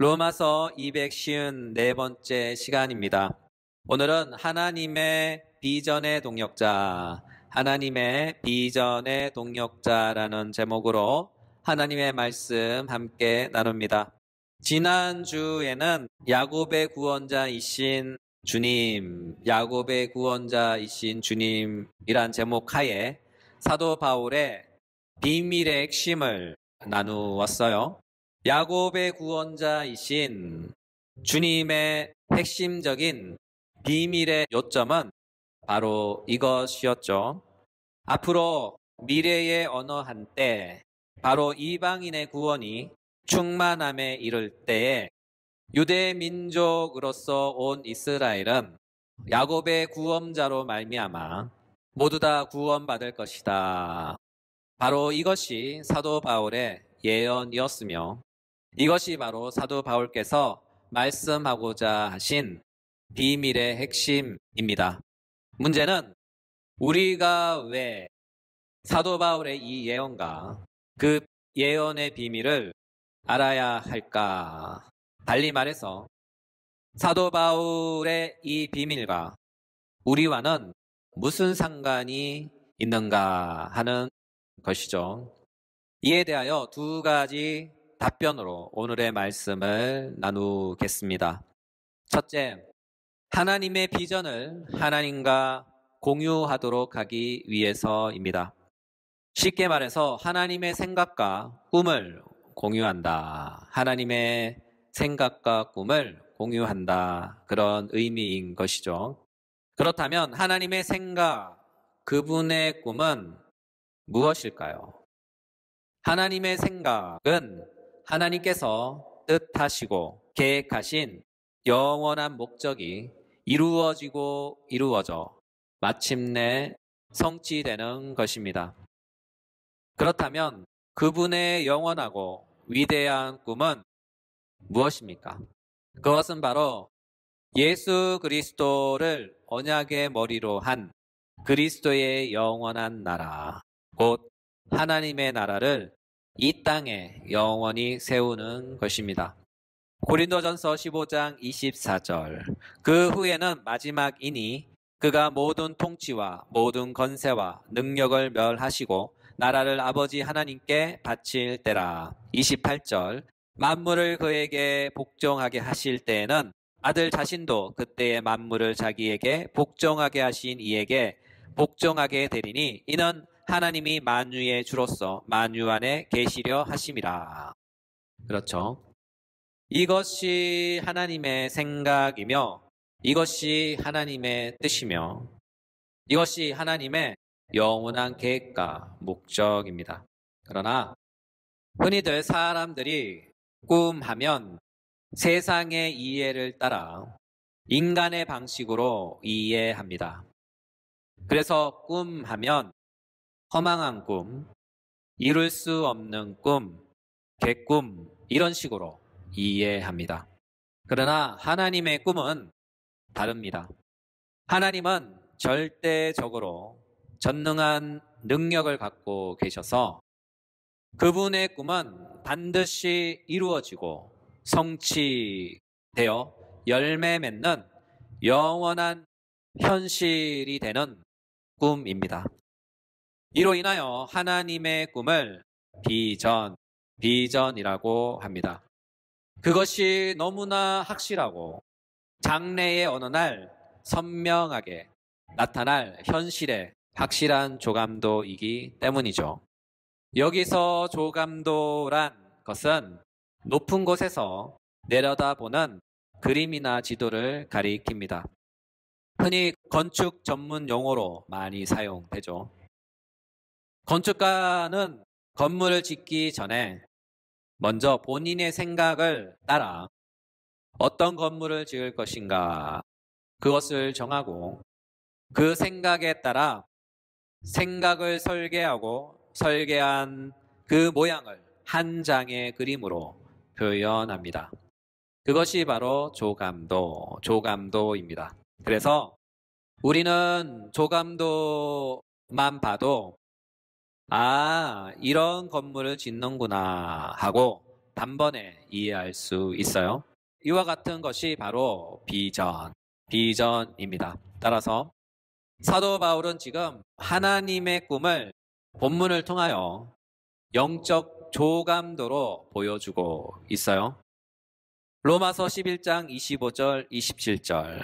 로마서 254번째 시간입니다. 오늘은 하나님의 비전의 동력자라는 제목으로 하나님의 말씀 함께 나눕니다. 지난주에는 야곱의 구원자이신 주님이란 제목 하에 사도 바울의 비밀의 핵심을 나누었어요. 야곱의 구원자이신 주님의 핵심적인 비밀의 요점은 바로 이것이었죠. 앞으로 미래의 어느 한때 바로 이방인의 구원이 충만함에 이를 때에 유대 민족으로서 온 이스라엘은 야곱의 구원자로 말미암아 모두 다 구원받을 것이다. 바로 이것이 사도 바울의 예언이었으며 이것이 바로 사도 바울께서 말씀하고자 하신 비밀의 핵심입니다. 문제는 우리가 왜 사도 바울의 이 예언과 그 예언의 비밀을 알아야 할까? 달리 말해서 사도 바울의 이 비밀과 우리와는 무슨 상관이 있는가 하는 것이죠. 이에 대하여 두 가지 답변으로 오늘의 말씀을 나누겠습니다. 첫째, 하나님의 비전을 하나님과 공유하도록 하기 위해서입니다. 쉽게 말해서 하나님의 생각과 꿈을 공유한다. 하나님의 생각과 꿈을 공유한다. 그런 의미인 것이죠. 그렇다면 하나님의 생각, 그분의 꿈은 무엇일까요? 하나님의 생각은 하나님께서 뜻하시고 계획하신 영원한 목적이 이루어져 마침내 성취되는 것입니다. 그렇다면 그분의 영원하고 위대한 꿈은 무엇입니까? 그것은 바로 예수 그리스도를 언약의 머리로 한 그리스도의 영원한 나라, 곧 하나님의 나라를 이 땅에 영원히 세우는 것입니다. 고린도전서 15장 24절. 그 후에는 마지막이니 그가 모든 통치와 모든 권세와 능력을 멸하시고 나라를 아버지 하나님께 바칠 때라. 28절. 만물을 그에게 복종하게 하실 때에는 아들 자신도 그때의 만물을 자기에게 복종하게 하신 이에게 복종하게 되리니 이는 하나님이 만유의 주로서 만유 안에 계시려 하심이라. 그렇죠. 이것이 하나님의 생각이며 이것이 하나님의 뜻이며 이것이 하나님의 영원한 계획과 목적입니다. 그러나 흔히들 사람들이 꿈하면 세상의 이해를 따라 인간의 방식으로 이해합니다. 그래서 꿈하면 허망한 꿈, 이룰 수 없는 꿈, 개꿈 이런 식으로 이해합니다. 그러나 하나님의 꿈은 다릅니다. 하나님은 절대적으로 전능한 능력을 갖고 계셔서 그분의 꿈은 반드시 이루어지고 성취되어 열매 맺는 영원한 현실이 되는 꿈입니다. 이로 인하여 하나님의 꿈을 비전이라고 합니다. 그것이 너무나 확실하고 장래의 어느 날 선명하게 나타날 현실의 확실한 조감도이기 때문이죠. 여기서 조감도란 것은 높은 곳에서 내려다보는 그림이나 지도를 가리킵니다. 흔히 건축 전문 용어로 많이 사용되죠. 건축가는 건물을 짓기 전에 먼저 본인의 생각을 따라 어떤 건물을 지을 것인가 그것을 정하고 그 생각에 따라 생각을 설계하고 설계한 그 모양을 한 장의 그림으로 표현합니다. 그것이 바로 조감도입니다. 그래서 우리는 조감도만 봐도 이런 건물을 짓는구나 하고 단번에 이해할 수 있어요. 이와 같은 것이 바로 비전입니다. 따라서 사도 바울은 지금 하나님의 꿈을 본문을 통하여 영적 조감도로 보여주고 있어요. 로마서 11장 25절, 27절.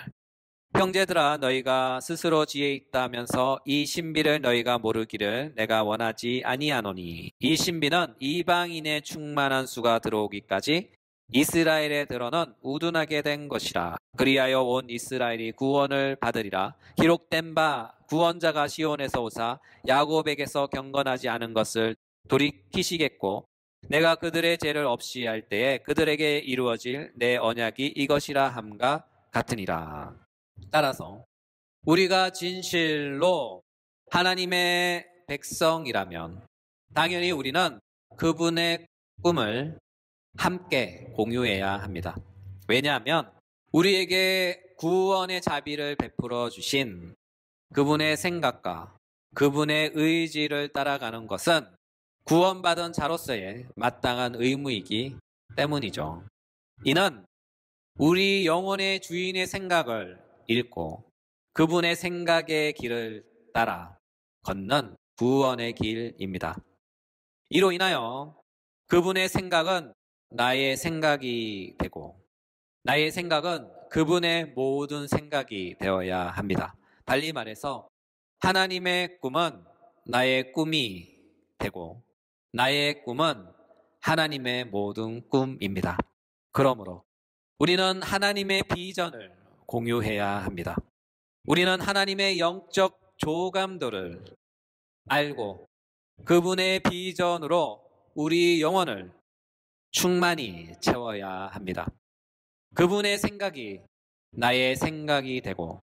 형제들아 너희가 스스로 지혜 있다면서 이 신비를 너희가 모르기를 내가 원하지 아니하노니 이 신비는 이방인의 충만한 수가 들어오기까지 이스라엘에 들어는 우둔하게 된 것이라. 그리하여 온 이스라엘이 구원을 받으리라. 기록된 바 구원자가 시온에서 오사 야곱에게서 경건하지 않은 것을 돌이키시겠고 내가 그들의 죄를 없이 할 때에 그들에게 이루어질 내 언약이 이것이라 함과 같으니라. 따라서 우리가 진실로 하나님의 백성이라면 당연히 우리는 그분의 꿈을 함께 공유해야 합니다. 왜냐하면 우리에게 구원의 자비를 베풀어 주신 그분의 생각과 그분의 의지를 따라가는 것은 구원받은 자로서의 마땅한 의무이기 때문이죠. 이는 우리 영혼의 주인의 생각을 읽고 그분의 생각의 길을 따라 걷는 구원의 길입니다. 이로 인하여 그분의 생각은 나의 생각이 되고 나의 생각은 그분의 모든 생각이 되어야 합니다. 달리 말해서 하나님의 꿈은 나의 꿈이 되고 나의 꿈은 하나님의 모든 꿈입니다. 그러므로 우리는 하나님의 비전을 공유해야 합니다. 우리는 하나님의 영적 조감도를 알고 그분의 비전으로 우리 영혼을 충만히 채워야 합니다. 그분의 생각이 나의 생각이 되고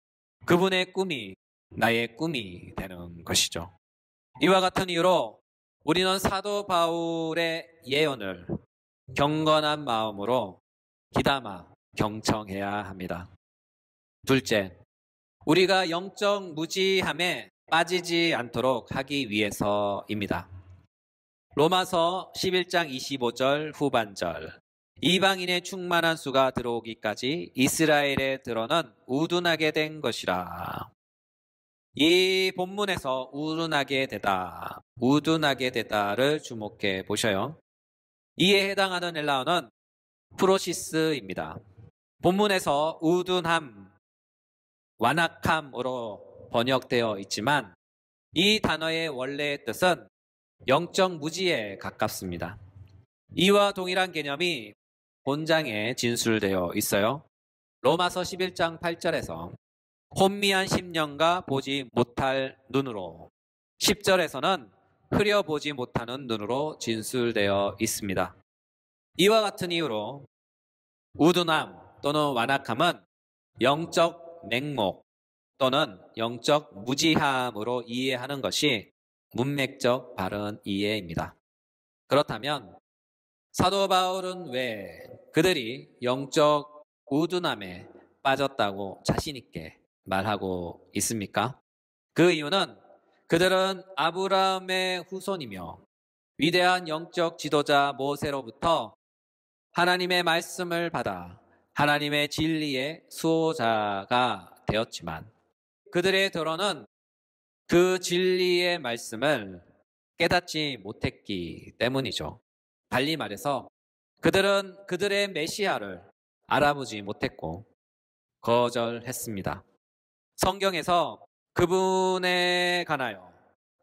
그분의 꿈이 나의 꿈이 되는 것이죠. 이와 같은 이유로 우리는 사도 바울의 예언을 경건한 마음으로 귀담아 경청해야 합니다. 둘째, 우리가 영적 무지함에 빠지지 않도록 하기 위해서입니다. 로마서 11장 25절 후반절. 이방인의 충만한 수가 들어오기까지 이스라엘에 들어는 우둔하게 된 것이라. 이 본문에서 우둔하게 되다를 주목해 보셔요. 이에 해당하는 헬라어는 프로시스입니다. 본문에서 우둔함, 완악함으로 번역되어 있지만 이 단어의 원래의 뜻은 영적 무지에 가깝습니다. 이와 동일한 개념이 본장에 진술되어 있어요. 로마서 11장 8절에서 혼미한 심령과 보지 못할 눈으로, 10절에서는 흐려보지 못하는 눈으로 진술되어 있습니다. 이와 같은 이유로 우둔함 또는 완악함은 영적 맹목 또는 영적 무지함으로 이해하는 것이 문맥적 바른 이해입니다. 그렇다면 사도 바울은 왜 그들이 영적 우둔함에 빠졌다고 자신 있게 말하고 있습니까? 그 이유는 그들은 아브라함의 후손이며 위대한 영적 지도자 모세로부터 하나님의 말씀을 받아 하나님의 진리의 수호자가 되었지만 그들의 더러는 그 진리의 말씀을 깨닫지 못했기 때문이죠. 달리 말해서 그들은 그들의 메시아를 알아보지 못했고 거절했습니다. 성경에서 그분에 관하여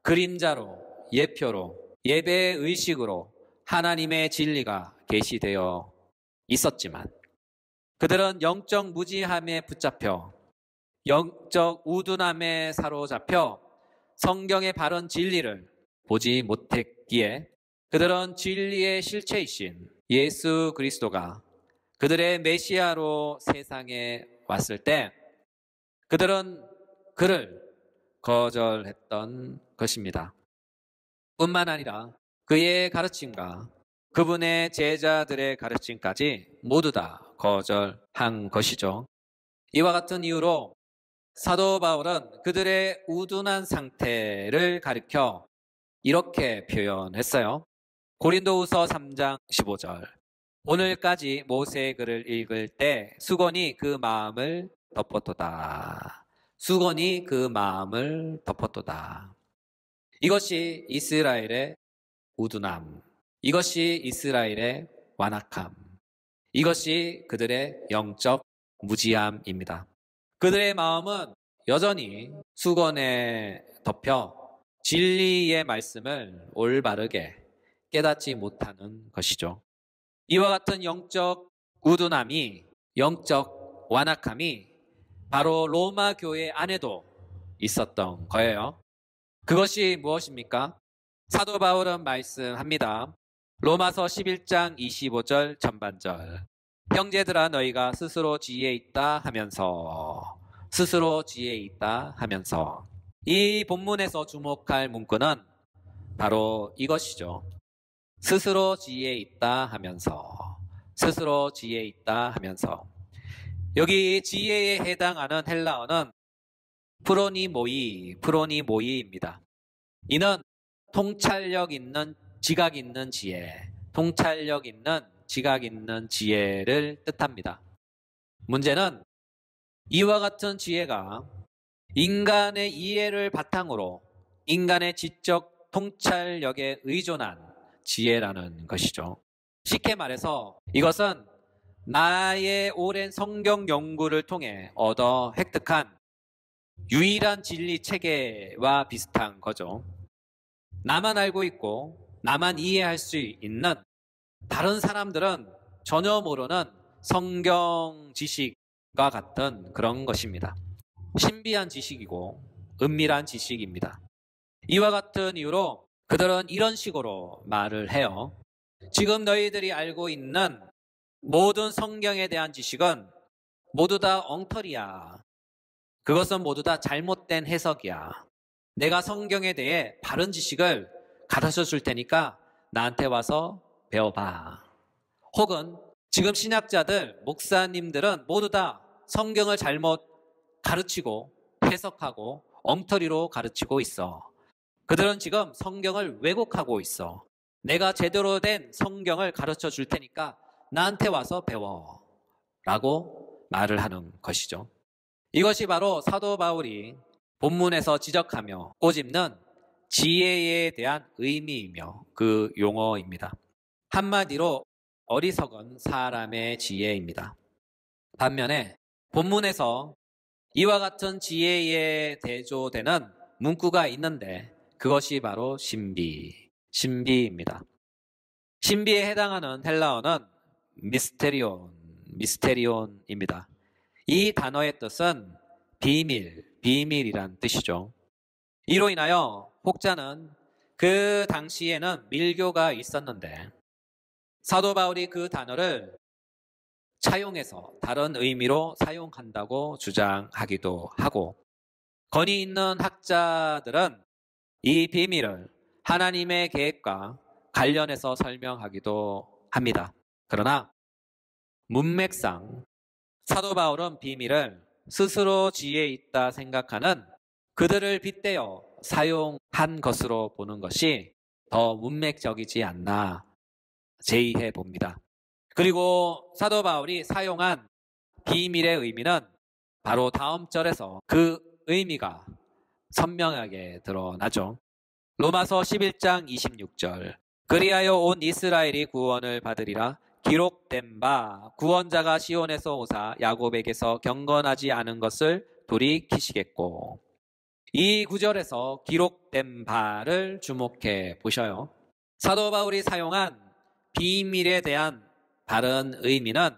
그림자로, 예표로, 예배의 의식으로 하나님의 진리가 계시되어 있었지만 그들은 영적 무지함에 붙잡혀 영적 우둔함에 사로잡혀 성경의 바른 진리를 보지 못했기에 그들은 진리의 실체이신 예수 그리스도가 그들의 메시아로 세상에 왔을 때 그들은 그를 거절했던 것입니다. 뿐만 아니라 그의 가르침과 그분의 제자들의 가르침까지 모두 다 거절한 것이죠. 이와 같은 이유로 사도 바울은 그들의 우둔한 상태를 가리켜 이렇게 표현했어요. 고린도후서 3장 15절. 오늘까지 모세의 글을 읽을 때 수건이 그 마음을 덮었도다. 수건이 그 마음을 덮었도다. 이것이 이스라엘의 우둔함, 이것이 이스라엘의 완악함, 이것이 그들의 영적 무지함입니다. 그들의 마음은 여전히 수건에 덮여 진리의 말씀을 올바르게 깨닫지 못하는 것이죠. 이와 같은 영적 우둔함이, 영적 완악함이 바로 로마 교회 안에도 있었던 거예요. 그것이 무엇입니까? 사도 바울은 말씀합니다. 로마서 11장 25절 전반절. 형제들아 너희가 스스로 지혜에 있다 하면서, 스스로 지혜에 있다 하면서. 이 본문에서 주목할 문구는 바로 이것이죠. 스스로 지혜에 있다 하면서, 스스로 지혜에 있다 하면서. 여기 지혜에 해당하는 헬라어는 프로니모이입니다. 이는 통찰력 있는, 지각 있는 지혜, 통찰력 있는, 지각 있는 지혜를 뜻합니다. 문제는 이와 같은 지혜가 인간의 이해를 바탕으로 인간의 지적 통찰력에 의존한 지혜라는 것이죠. 쉽게 말해서 이것은 나의 오랜 성경 연구를 통해 얻어 획득한 유일한 진리 체계와 비슷한 거죠. 나만 알고 있고 나만 이해할 수 있는, 다른 사람들은 전혀 모르는 성경 지식과 같은 그런 것입니다. 신비한 지식이고 은밀한 지식입니다. 이와 같은 이유로 그들은 이런 식으로 말을 해요. 지금 너희들이 알고 있는 모든 성경에 대한 지식은 모두 다 엉터리야. 그것은 모두 다 잘못된 해석이야. 내가 성경에 대해 바른 지식을 가르쳐 줄 테니까 나한테 와서 배워봐. 혹은 지금 신학자들, 목사님들은 모두 다 성경을 잘못 가르치고 해석하고 엉터리로 가르치고 있어. 그들은 지금 성경을 왜곡하고 있어. 내가 제대로 된 성경을 가르쳐 줄 테니까 나한테 와서 배워. 라고 말을 하는 것이죠. 이것이 바로 사도 바울이 본문에서 지적하며 꼬집는 지혜에 대한 의미이며 그 용어입니다. 한마디로 어리석은 사람의 지혜입니다. 반면에 본문에서 이와 같은 지혜에 대조되는 문구가 있는데 그것이 바로 신비입니다. 신비에 해당하는 헬라어는 미스테리온입니다. 이 단어의 뜻은 비밀이란 뜻이죠. 이로 인하여 혹자는 그 당시에는 밀교가 있었는데 사도 바울이 그 단어를 차용해서 다른 의미로 사용한다고 주장하기도 하고, 권위 있는 학자들은 이 비밀을 하나님의 계획과 관련해서 설명하기도 합니다. 그러나 문맥상 사도 바울은 비밀을 스스로 지혜에 있다 생각하는 그들을 빗대어 사용한 것으로 보는 것이 더 문맥적이지 않나 제의해 봅니다. 그리고 사도 바울이 사용한 비밀의 의미는 바로 다음 절에서 그 의미가 선명하게 드러나죠. 로마서 11장 26절. 그리하여 온 이스라엘이 구원을 받으리라. 기록된 바 구원자가 시온에서 오사 야곱에게서 경건하지 않은 것을 돌이키시겠고. 이 구절에서 기록된 바를 주목해 보셔요. 사도 바울이 사용한 비밀에 대한 다른 의미는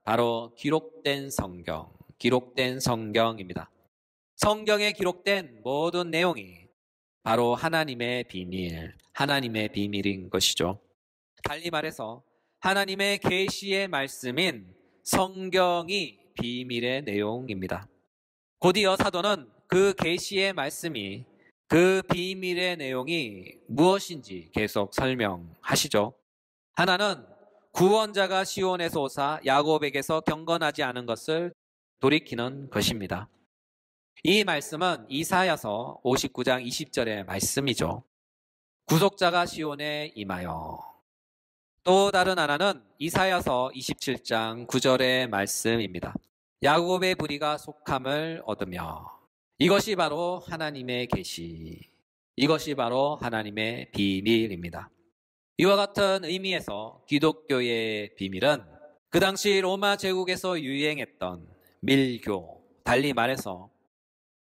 바로 기록된 성경입니다. 성경에 기록된 모든 내용이 바로 하나님의 비밀인 것이죠. 달리 말해서 하나님의 계시의 말씀인 성경이 비밀의 내용입니다. 곧이어 사도는 그 계시의 말씀이, 그 비밀의 내용이 무엇인지 계속 설명하시죠. 하나는 구원자가 시온에서 오사 야곱에게서 경건하지 않은 것을 돌이키는 것입니다. 이 말씀은 이사야서 59장 20절의 말씀이죠. 구속자가 시온에 임하여 또 다른 하나는 이사야서 27장 9절의 말씀입니다. 야곱의 부리가 속함을 얻으며, 이것이 바로 하나님의 계시, 이것이 바로 하나님의 비밀입니다. 이와 같은 의미에서 기독교의 비밀은 그 당시 로마 제국에서 유행했던 밀교, 달리 말해서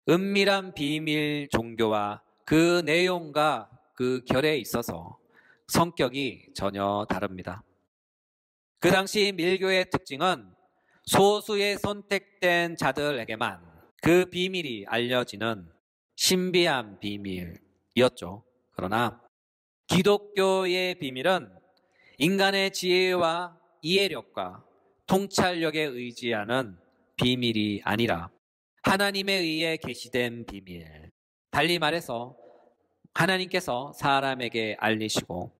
은밀한 비밀 종교와 그 내용과 그 결에 있어서 성격이 전혀 다릅니다. 그 당시 밀교의 특징은 소수의 선택된 자들에게만 그 비밀이 알려지는 신비한 비밀이었죠. 그러나 기독교의 비밀은 인간의 지혜와 이해력과 통찰력에 의지하는 비밀이 아니라 하나님에 의해 계시된 비밀, 달리 말해서 하나님께서 사람에게 알리시고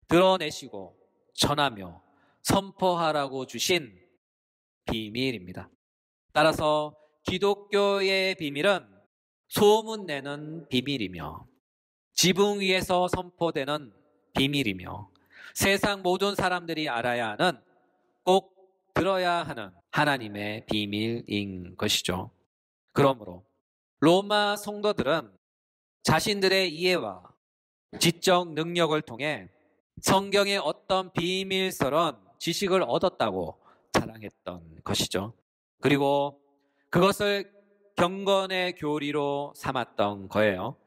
드러내시고 전하며 선포하라고 주신 비밀입니다. 따라서 기독교의 비밀은 소문내는 비밀이며 지붕 위에서 선포되는 비밀이며 세상 모든 사람들이 알아야 하는, 꼭 들어야 하는 하나님의 비밀인 것이죠. 그러므로 로마 성도들은 자신들의 이해와 지적 능력을 통해 성경의 어떤 비밀스러운 지식을 얻었다고 자랑했던 것이죠. 그리고 그것을 경건의 교리로 삼았던 거예요.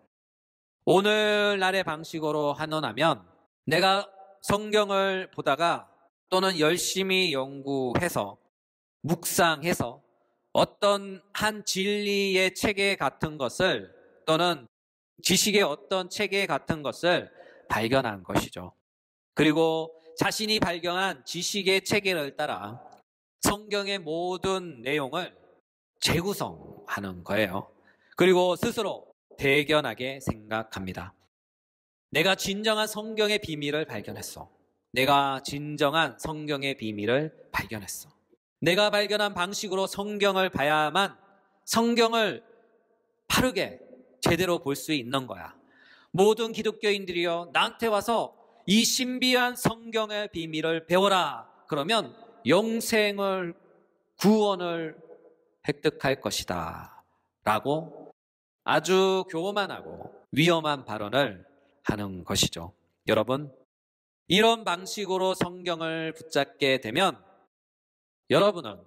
오늘날의 방식으로 한원하면 내가 성경을 보다가 또는 열심히 연구해서 묵상해서 어떤 한 진리의 체계 같은 것을 또는 지식의 어떤 체계 같은 것을 발견한 것이죠. 그리고 자신이 발견한 지식의 체계를 따라 성경의 모든 내용을 재구성하는 거예요. 그리고 스스로 대견하게 생각합니다. 내가 진정한 성경의 비밀을 발견했어. 내가 진정한 성경의 비밀을 발견했어. 내가 발견한 방식으로 성경을 봐야만 성경을 바르게 제대로 볼 수 있는 거야. 모든 기독교인들이요, 나한테 와서 이 신비한 성경의 비밀을 배워라. 그러면 영생을, 구원을 획득할 것이다 라고 아주 교만하고 위험한 발언을 하는 것이죠. 여러분, 이런 방식으로 성경을 붙잡게 되면 여러분은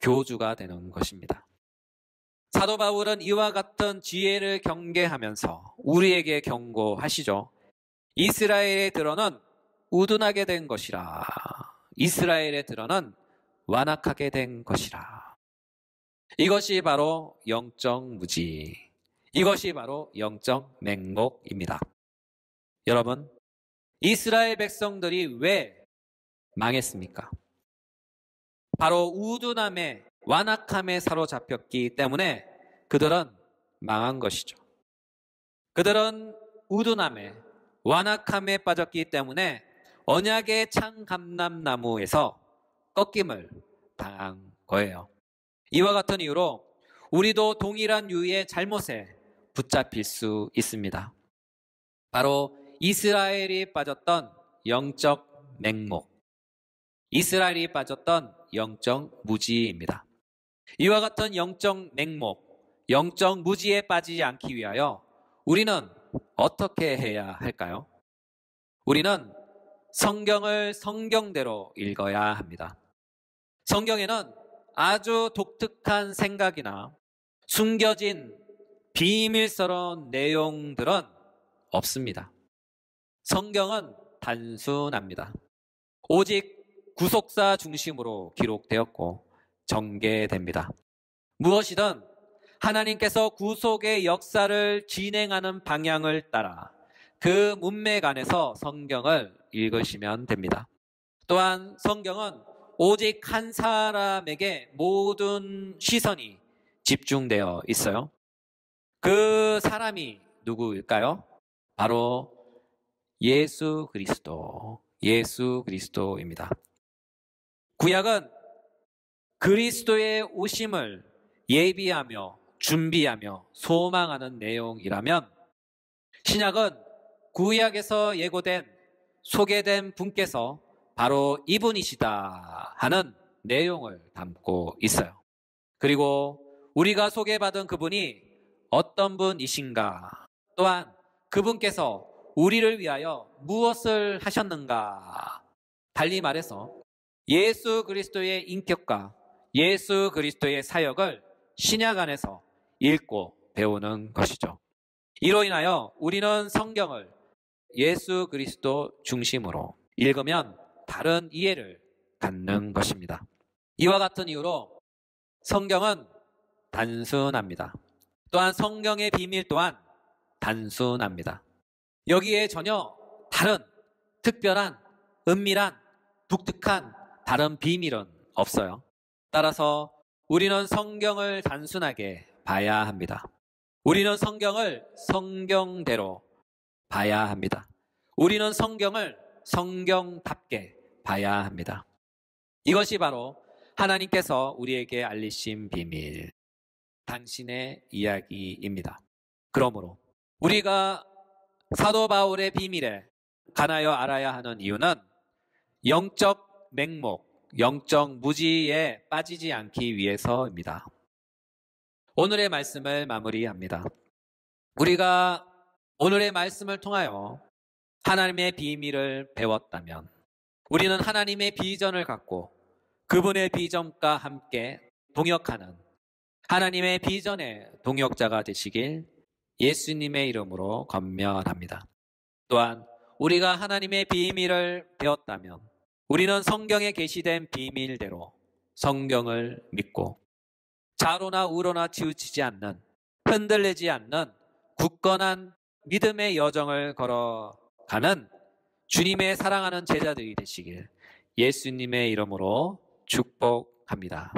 교주가 되는 것입니다. 사도 바울은 이와 같은 지혜를 경계하면서 우리에게 경고하시죠. 이스라엘의 들어는 우둔하게 된 것이라. 이스라엘의 들어는 완악하게 된 것이라. 이것이 바로 영적 무지, 이것이 바로 영적 맹목입니다. 여러분, 이스라엘 백성들이 왜 망했습니까? 바로 우둔함에, 완악함에 사로잡혔기 때문에 그들은 망한 것이죠. 그들은 우둔함에, 완악함에 빠졌기 때문에 언약의 창감람나무에서 꺾임을 당한 거예요. 이와 같은 이유로 우리도 동일한 유의 잘못에 붙잡힐 수 있습니다. 바로 이스라엘이 빠졌던 영적 맹목, 이스라엘이 빠졌던 영적 무지입니다. 이와 같은 영적 맹목, 영적 무지에 빠지지 않기 위하여 우리는 어떻게 해야 할까요? 우리는 성경을 성경대로 읽어야 합니다. 성경에는 아주 독특한 생각이나 숨겨진 비밀스러운 내용들은 없습니다. 성경은 단순합니다. 오직 구속사 중심으로 기록되었고 전개됩니다. 무엇이든 하나님께서 구속의 역사를 진행하는 방향을 따라 그 문맥 안에서 성경을 읽으시면 됩니다. 또한 성경은 오직 한 사람에게 모든 시선이 집중되어 있어요. 그 사람이 누구일까요? 바로 예수 그리스도, 예수 그리스도입니다. 구약은 그리스도의 오심을 예비하며 준비하며 소망하는 내용이라면, 신약은 구약에서 예고된 소개된 분께서 바로 이분이시다 하는 내용을 담고 있어요. 그리고 우리가 소개받은 그분이 어떤 분이신가, 또한 그분께서 우리를 위하여 무엇을 하셨는가, 달리 말해서 예수 그리스도의 인격과 예수 그리스도의 사역을 신약 안에서 읽고 배우는 것이죠. 이로 인하여 우리는 성경을 예수 그리스도 중심으로 읽으면 다른 이해를 갖는 것입니다. 이와 같은 이유로 성경은 단순합니다. 또한 성경의 비밀 또한 단순합니다. 여기에 전혀 다른 특별한 은밀한 독특한 다른 비밀은 없어요. 따라서 우리는 성경을 단순하게 봐야 합니다. 우리는 성경을 성경대로 봐야 합니다. 우리는 성경을 성경답게 봐야 합니다. 이것이 바로 하나님께서 우리에게 알리신 비밀, 당신의 이야기입니다. 그러므로 우리가 사도 바울의 비밀에 관하여 알아야 하는 이유는 영적 맹목, 영적 무지에 빠지지 않기 위해서입니다. 오늘의 말씀을 마무리합니다. 우리가 오늘의 말씀을 통하여 하나님의 비밀을 배웠다면 우리는 하나님의 비전을 갖고 그분의 비전과 함께 동역하는 하나님의 비전의 동역자가 되시길 예수님의 이름으로 권면합니다. 또한 우리가 하나님의 비밀을 배웠다면 우리는 성경에 계시된 비밀대로 성경을 믿고 좌로나 우로나 치우치지 않는, 흔들리지 않는 굳건한 믿음의 여정을 걸어가는 주님의 사랑하는 제자들이 되시길 예수님의 이름으로 축복합니다.